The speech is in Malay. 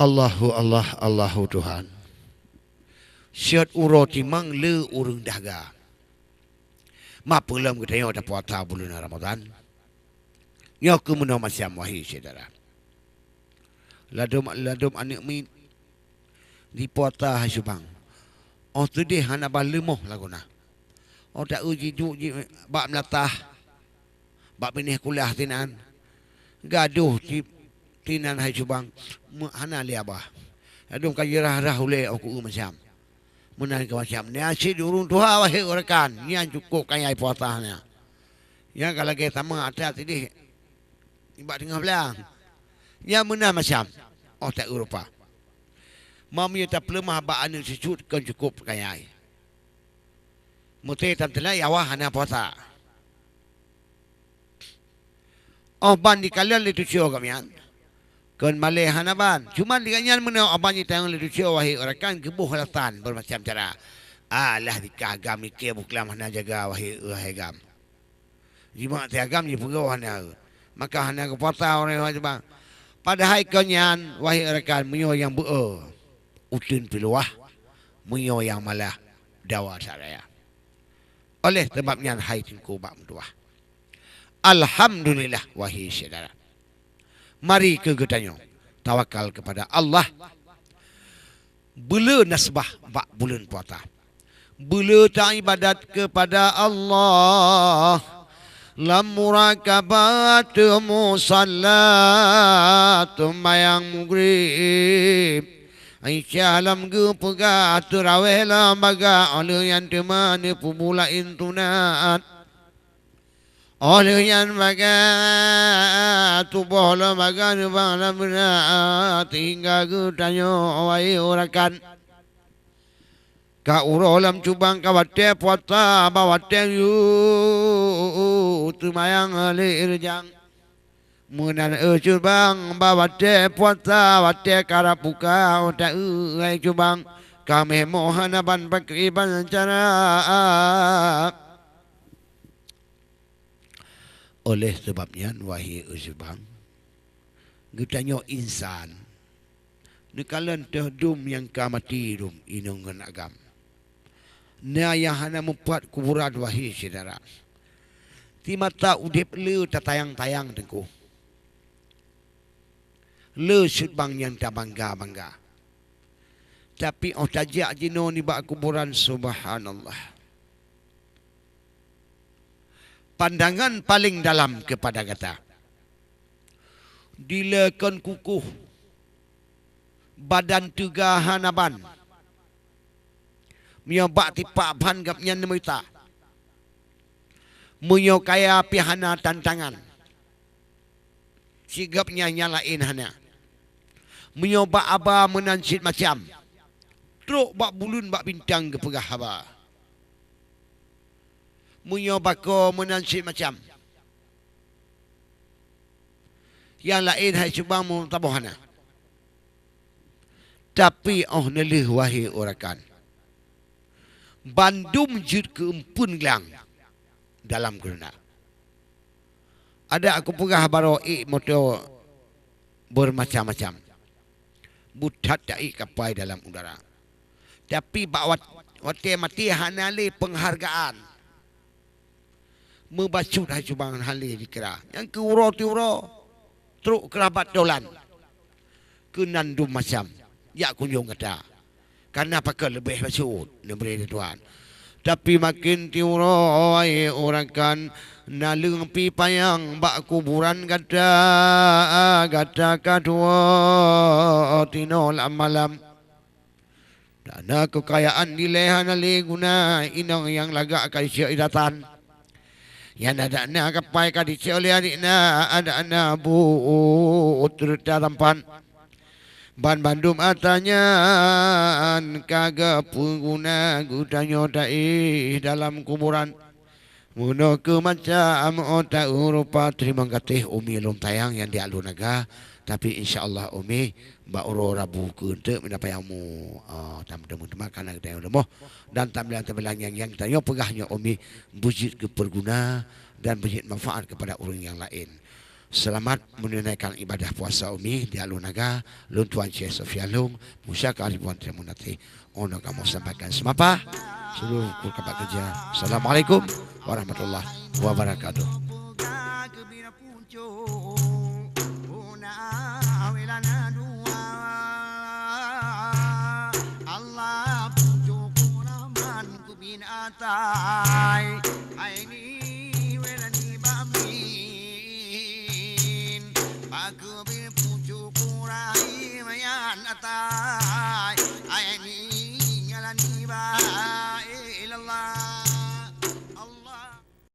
Allahu Allah, Allahu Tuhan. Siat uro timang le urang dahaga. Mapa lam kita yang ada puasa bulan Ramadan. Yang kemudian masih wahai saudara. Ladum anak min di puasa hasubang. Oh tu dia hana balemoh laguna. Oh tak uji bak melatah. Bak benih kuliah tinan. Gaduh tinan hasubang. Hana li abah. Adum kajirah oleh aku macam. Menan ke macam ni asyik urung tuha wahai rekan. Ni yang cukup kaya puasanya. Yang kalau kita sama atas ini ibak tengah belang. Yang menan macam oh tak Eropah. Mami tak pelemah bak anu secut kan cukup kaya. Mute tam telai awah hana puasa. Oh ban di kalian itu cio kamian. Kan malih hanaban. Cuma dikanyan mana abang ni tayang le cio wahai orakan kebuh latan bermacam cara. Alah dikagam ni ke buklam hana jaga wahai gam. Jima tiagam ni pegau hana. Maka hana ke puasa orang bang. Padahal kanyan wahai orakan menyo yang utun piluah menyo yang malah dawa saraya. Oleh sebabnya hai tinku bak menduah. Alhamdulillah wahai saudara. Mari ke getanyo tawakal kepada Allah. Bela nasbah bak bulan puasa. Bela tak ibadat kepada Allah. Lam murakabat musallat mayang mugrib. Aisyah lam ge pega terawih lambaga oleh yang temani pumula intunat. Oleh yang baga tubuh lambaga nubang lamberat hingga getanyo wahai orakan. Ka uro lam cubang kawate puasa bawate yu tumayang ali irjang. Munan cubang bawate puasa wate karapuka wate ai cubang kami mohanaban pakriban cara. Oleh sebabnya wahai uzbang getanyo insan nekalan tehdum yang kamati dum inung agam. Na yang hana membuat kuburan wahai saudara. Ti mata udip le tatayang-tayang tengku. Le sudbang yang tak bangga-bangga. Tapi tajak jino ni bak kuburan subhanallah. Pandangan paling dalam kepada kata. Dilakan kukuh. Badan tiga hanaban. Mio bak tipak ban gapnya nemuita. Mio kaya pihana tantangan. Sigapnya nyalain hana. Mio bak aba menansit macam. Truk bak bulun bak bintang ke pegah haba. Mio bako menansit macam. Yang lain hai subang mu tabohana. Tapi nelih wahai orakan. Bandum jut keempun gelang dalam gerena. Ada aku pegah baro motor bermacam-macam. Butat dai kapai dalam udara. Tapi bak wate mati hanali penghargaan. Membacut hai subang hali dikira. Yang ke uro truk kerabat dolan. Kenandum macam. Ya kunjung kata. Karena pakai lebih basut memberi tuan. Tapi makin tiuro ai orang kan nalung pipayang bak kuburan gata kadua tinol malam. Dana kekayaan dilehan ali guna inang yang lagak kai sia idatan. Yang ada na kapai ka di oleh adikna ada na bu utrta tampan. Ban Bandung atanya kagak pengguna gudanyo dai dalam kuburan. Muno ke macam otak Eropa. Terima kasih Umi lom tayang yang di Alunaga. Tapi insyaAllah Umi Mbak Uro Rabu ke untuk mendapayamu. Teman-teman karena kita yang lemoh. Dan tambilan-tambilan yang tanya pegahnya Umi bujit ke perguna dan bujit manfaat kepada orang yang lain. Selamat menunaikan ibadah puasa Umi di Alun Naga, Lun Tuan Cik Sofia Lung, Musya Karibuan Tremunati. Ono kamu sampaikan semapa seluruh kabar kerja. Assalamualaikum warahmatullahi wabarakatuh.